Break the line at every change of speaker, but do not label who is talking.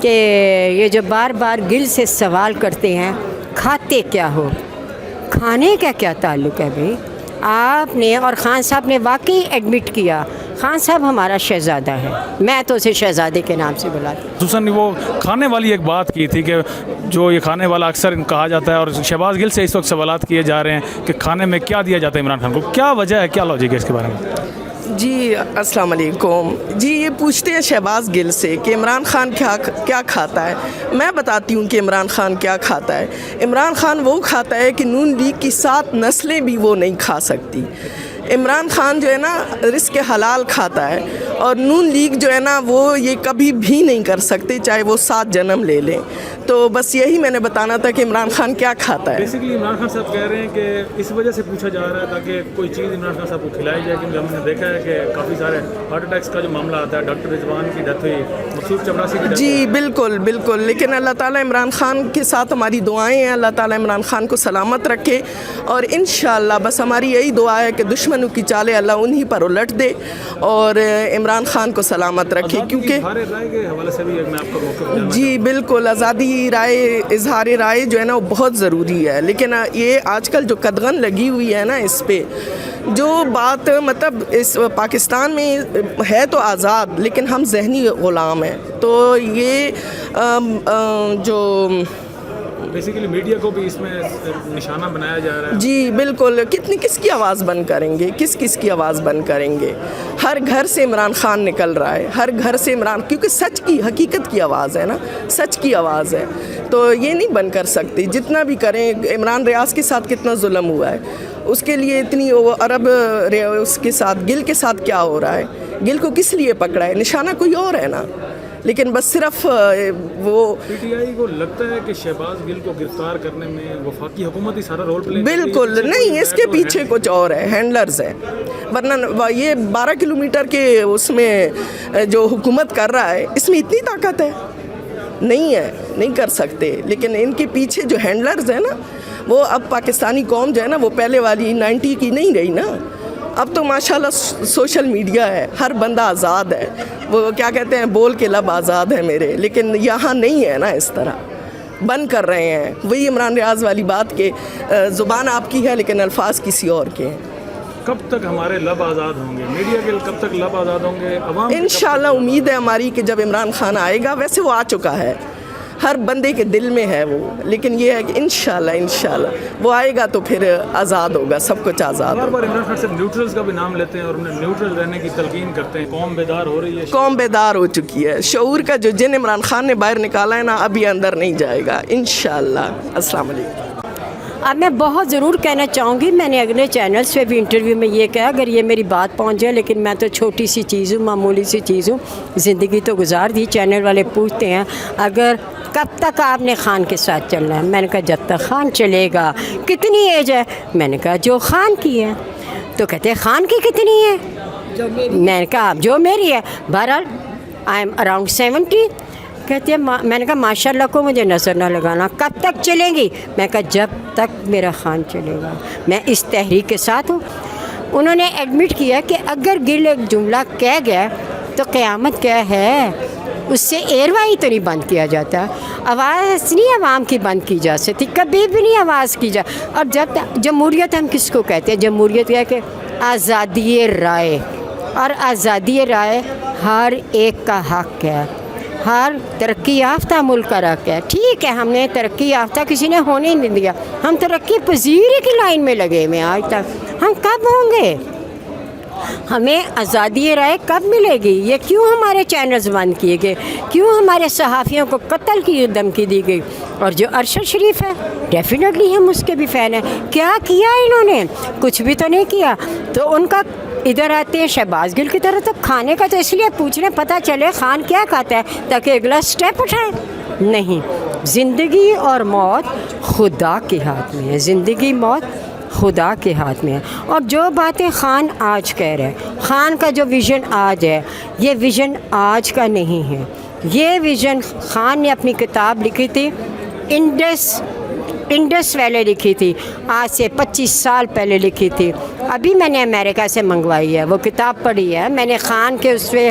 کہ یہ جو بار بار گل سے سوال کرتے ہیں کھاتے کیا ہو، کھانے کا کیا تعلق ہے بھائی؟ آپ نے اور خان صاحب نے واقعی ایڈمٹ کیا خان صاحب ہمارا شہزادہ ہے، میں تو اسے شہزادے کے نام سے بلاتی ہوں۔
خصوصاً وہ کھانے والی ایک بات کی تھی کہ جو یہ کھانے والا اکثر کہا جاتا ہے، اور شہباز گل سے اس وقت سوالات کیے جا رہے ہیں کہ کھانے میں کیا دیا جاتا ہے عمران خان کو، کیا وجہ ہے، کیا لاجک ہے اس کے بارے میں؟
جی السلام علیکم۔ جی یہ پوچھتے ہیں شہباز گل سے کہ عمران خان کیا کھاتا ہے۔ میں بتاتی ہوں کہ عمران خان کیا کھاتا ہے۔ عمران خان وہ کھاتا ہے کہ نون لیگ کی 7 نسلیں بھی وہ نہیں کھا سکتی۔ عمران خان جو ہے نا رزق حلال کھاتا ہے، اور نون لیگ جو ہے نا وہ یہ کبھی بھی نہیں کر سکتے چاہے وہ 7 جنم لے لیں۔ تو بس یہی میں نے بتانا تھا کہ عمران خان کیا کھاتا ہے۔
بیسیکلی عمران خان صاحب کہہ رہے ہیں کہ اس وجہ سے پوچھا جا رہا ہے تاکہ کوئی چیز عمران خان صاحب کو کھلائی جائے، کیونکہ ہم نے دیکھا ہے کہ کافی سارے ہارٹ اٹیکس کا جو معاملہ آتا ہے، ڈاکٹر رضوان کی ڈیتھ ہوئی، مقصود چپراسی کی ڈیتھ ہوئی۔
جی بالکل بالکل، لیکن اللہ تعالیٰ عمران خان کے ساتھ ہماری دعائیں ہیں، اللہ تعالیٰ عمران خان کو سلامت رکھے، اور انشاءاللہ بس ہماری یہی دعا ہے کہ دشمنوں کی چالیں اللہ انہی پر الٹ دے اور عمران خان کو سلامت رکھے، کیونکہ
رائے کے حوالے سے بھی میں آپ کو موقف
جی بالکل آزادی رائے، اظہار رائے جو ہے نا وہ بہت ضروری ہے، لیکن یہ آج کل جو قدغن لگی ہوئی ہے نا اس پہ جو بات، مطلب اس پاکستان میں ہے تو آزاد لیکن ہم ذہنی غلام ہیں، تو یہ جو
بیسیکلی میڈیا کو بھی اس میں نشانہ بنایا جا رہا ہے۔
جی بالکل، کس کی آواز بند کریں گے، کس کی آواز بند کریں گے؟ ہر گھر سے عمران خان نکل رہا ہے، ہر گھر سے عمران، کیونکہ سچ کی، حقیقت کی آواز ہے نا، سچ کی آواز ہے، تو یہ نہیں بند کر سکتی جتنا بھی کریں۔ عمران ریاض کے ساتھ کتنا ظلم ہوا ہے، اس کے لیے اتنی عرب اس کے ساتھ، گل کے ساتھ کیا ہو رہا ہے؟ گل کو کس لیے پکڑا ہے؟ نشانہ کوئی اور ہے نا، لیکن بس صرف وہ
پی ٹی آئی کو لگتا ہے کہ شہباز گل کو گرفتار کرنے میں وفاقی حکومت ہی سارا رول پلے،
بالکل نہیں، اس کے پیچھے کچھ اور ہے، ہینڈلرز ہیں، ورنہ یہ 12 کلومیٹر کے اس میں جو حکومت کر رہا ہے اس میں اتنی طاقت ہے نہیں ہے، نہیں کر سکتے، لیکن ان کے پیچھے جو ہینڈلرز ہیں نا وہ اب پاکستانی قوم جو ہے نا وہ پہلے والی 90 کی نہیں رہی نا، اب تو ماشاءاللہ سوشل میڈیا ہے، ہر بندہ آزاد ہے، وہ کیا کہتے ہیں بول کے لب آزاد ہے میرے، لیکن یہاں نہیں ہے نا، اس طرح بند کر رہے ہیں۔ وہی عمران ریاض والی بات کہ زبان آپ کی ہے لیکن الفاظ کسی اور کے ہیں۔
کب تک ہمارے لب آزاد ہوں گے، میڈیا کے کب تک لب آزاد ہوں گے، عوام؟
انشاءاللہ امید ہے ہماری کہ جب عمران خان آئے گا، ویسے وہ آ چکا ہے، ہر بندے کے دل میں ہے وہ، لیکن یہ ہے کہ انشاءاللہ وہ آئے گا تو پھر آزاد ہوگا، سب کچھ آزاد
بار
ہوگا۔
بار عمران خان صاحب نیوٹرلز کا بھی نام لیتے ہیں اور انہیں نیوٹرل رہنے کی تلقین کرتے ہیں، قوم بیدار ہو رہی ہے،
قوم بیدار ہو چکی ہے، شعور کا جو جن عمران خان نے باہر نکالا ہے نا ابھی اندر نہیں جائے گا انشاءاللہ۔ السلام علیکم۔
اب میں بہت ضرور کہنا چاہوں گی، میں نے اگلے چینلز پہ بھی انٹرویو میں یہ کہا، اگر یہ میری بات پہنچ جائے، لیکن میں تو چھوٹی سی چیز ہوں، معمولی سی چیز ہوں، زندگی تو گزار دی۔ چینل والے پوچھتے ہیں اگر کب تک آپ نے خان کے ساتھ چلنا ہے؟ میں نے کہا جب تک خان چلے گا۔ کتنی ایج ہے؟ میں نے کہا جو خان کی ہے۔ تو کہتے ہیں خان کی کتنی ہے؟ میں نے کہا جو میری ہے۔ بہرحال آئی ایم اراؤنڈ 70۔ کہتے ہیں میں نے کہا ماشاء اللہ کو مجھے نظر نہ لگانا، کب تک چلیں گی؟ میں کہا جب تک میرا خان چلے گا، میں اس تحریک کے ساتھ ہوں۔ انہوں نے ایڈمٹ کیا کہ اگر گل ایک جملہ کہہ گیا تو قیامت کیا ہے، اس سے ایروائی تو نہیں بند کیا جاتا، آواز نہیں عوام کی بند کی جا سکتی، کبھی بھی نہیں آواز کی جا۔ اور جب جمہوریت ہم کس کو کہتے ہیں؟ جمہوریت یہ ہے کہ آزادی رائے، اور آزادی رائے ہر ایک کا حق ہے، ہر ترقی یافتہ ملک کا حق ہے۔ ٹھیک ہے ہم نے ترقی یافتہ کسی نے ہونے ہی نہیں دیا، ہم ترقی پذیری کی لائن میں لگے ہوئے ہیں آج تک، ہم کب ہوں گے؟ ہمیں آزادی رائے کب ملے گی؟ یہ کیوں ہمارے چینلز بند کیے گئے؟ کیوں ہمارے صحافیوں کو قتل کی دھمکی دی گئی؟ اور جو ارشد شریف ہے ڈیفینیٹلی ہم اس کے بھی فین ہیں۔ کیا کیا انہوں نے؟ کچھ بھی تو نہیں کیا۔ تو ان کا ادھر آتے ہیں شہباز گل کی طرح، تو کھانے کا تو اس لیے پوچھنے پتہ چلے خان کیا کھاتا ہے تاکہ اگلا سٹیپ اٹھائیں۔ نہیں، زندگی اور موت خدا کے ہاتھ میں ہے، زندگی موت خدا کے ہاتھ میں ہے۔ اور جو باتیں خان آج کہہ رہے ہیں، خان کا جو ویژن آج ہے، یہ ویژن آج کا نہیں ہے، یہ ویژن خان نے اپنی کتاب لکھی تھی، انڈس ویلی لکھی تھی، آج سے 25 سال پہلے لکھی تھی۔ ابھی میں نے امریکہ سے منگوائی ہے، وہ کتاب پڑھی ہے میں نے، خان کے اس پہ